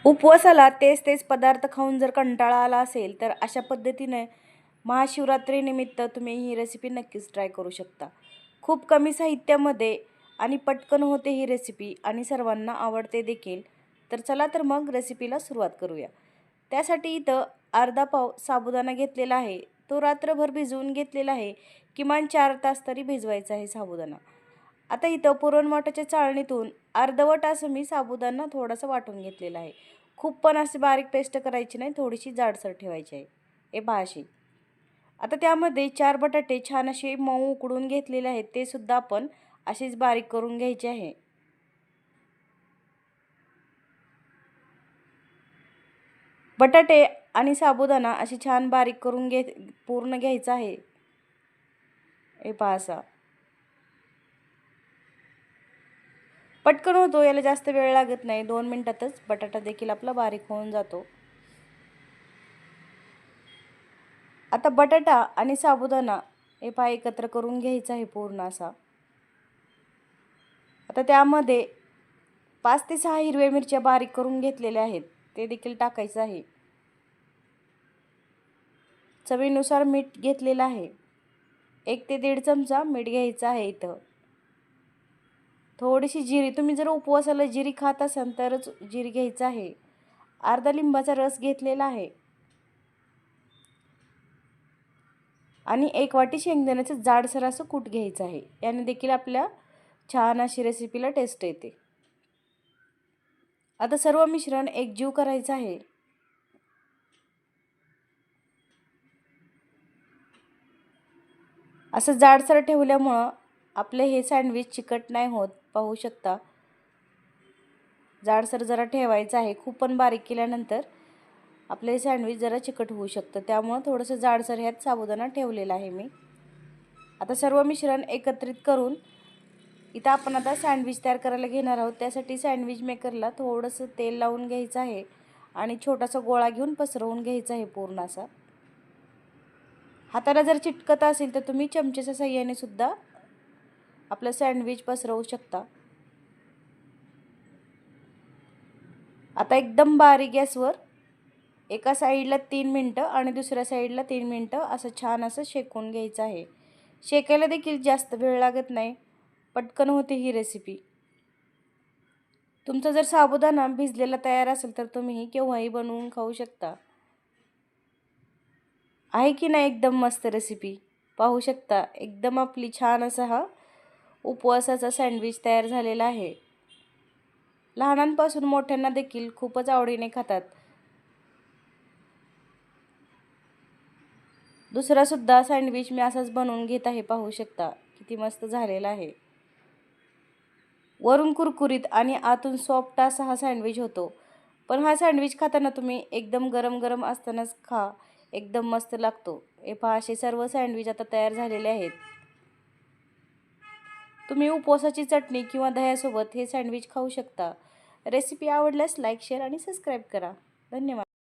उपवासाला तेच तेच पदार्थ खाऊन जर कंटाळा आला असेल तर अशा पद्धतीने महाशिवरात्रीनिमित्त तुम्ही ही रेसिपी नक्कीच ट्राय करू शकता. खूप कमी साहित्यामध्ये आणि पटकन होते ही रेसिपी आणि सर्वांना आवडते देखील. तर चला तर मग रेसिपीला सुरुवात करूया. त्यासाठी इथं अर्धा पाव साबुदाणा घेतलेला आहे. तो रात्रभर भिजवून घेतलेला आहे. किमान 4 तास तरी भिजवायचा आहे साबुदाणा. आता इथं पुरणवाटाच्या चाळणीतून अर्धवट असं मी साबुदाणा थोडासा वाटून घेतलेला आहे. खूप पण अशी बारीक पेस्ट करायची नाही, थोडीशी जाडसर ठेवायची आहे. हे पहा अशी. आता त्यामध्ये 4 बटाटे छान असे मऊ उकडून घेतलेले आहेत. ते सुद्धा आपण असेच बारीक करून घ्यायचे आहे. बटाटे आणि साबुदाणा असे छान बारीक करून पूर्ण घ्यायचा आहे. हे पहा असा. पटकन होतो, याला जास्त वेळ लागत नाही. 2 मिनिटातच बटाटा देखील आपला बारीक होऊन जातो. आता बटाटा आणि साबुदाणा हे पहा एकत्र करून घ्यायचा आहे पूर्ण असा. आता त्यामध्ये 5 ते 6 हिरव्या मिरच्या बारीक करून घेतलेल्या आहेत, ते देखील टाकायचं आहे. चवीनुसार मीठ घेतलेलं आहे. 1 ते 1.5 चमचा मीठ घ्यायचं आहे इथं. थोडीशी जिरी, तुम्ही जर उपवासाला जिरी खात असाल तरच जिरी घ्यायचं आहे. अर्धा लिंबाचा रस घेतलेला आहे आणि 1 वाटी शेंगदाण्याचं जाडसर असं कूट घ्यायचं आहे. याने देखील आपल्या छान अशी रेसिपीला टेस्ट येते. आता सर्व मिश्रण एकजीव करायचं आहे. असं जाडसर ठेवल्यामुळं आपले हे सँडविच चिकट नाही होत. पाहू शकता, जाडसर जरा ठेवायचं आहे. खूप पण बारीक केल्यानंतर आपले सँडविच जरा चिकट होऊ शकतं. त्यामुळं थोडंसं जाडसर ह्यात साबुदाणा ठेवलेला आहे मी. आता सर्व मिश्रण एकत्रित करून इथं आपण आता सँडविच तयार करायला घेणार आहोत. त्यासाठी सँडविच मेकरला थोडंसं तेल लावून घ्यायचं आहे आणि छोटासा गोळा घेऊन पसरवून घ्यायचा आहे पूर्ण असा. हाताला जर चिटकत असेल तर तुम्ही चमचेच्या साहाय्याने सुद्धा आपलं सँडविच पसरवू शकता. आता एकदम बारीक गॅसवर एका साईडला 3 मिनटं आणि दुसऱ्या साईडला 3 मिनटं असं छान असं शेकून घ्यायचं आहे. शेकायला देखील जास्त वेळ लागत नाही, पटकन होते ही रेसिपी. तुमचा जर साबुदाणा भिजलेला तयार असेल तर तुम्ही केव्हाही बनवून खाऊ शकता. आहे की नाही एकदम मस्त रेसिपी. पाहू शकता, एकदम आपली छान असा हा उपवासाचा सँडविच तयार झालेला आहे. लहानांपासून मोठ्यांना देखील खूपच आवडीने खातात. दुसरा सुद्धा सँडविच मी असाच बनवून घेत आहे. पाहू शकता किती मस्त झालेला आहे. वरून कुरकुरीत आणि आतून सॉफ्ट असा हा सँडविच होतो. पण हा सँडविच खाताना तुम्ही एकदम गरम गरम असतानाच खा, एकदम मस्त लागतो. हे पहा असे सर्व सँडविच आता तयार झालेले आहेत. तुम्ही उपवासाची चटणी किंवा दह्यासोबत हे सँडविच खाऊ शकता. रेसिपी आवडल्यास लाईक, शेअर आणि सबस्क्राईब करा. धन्यवाद.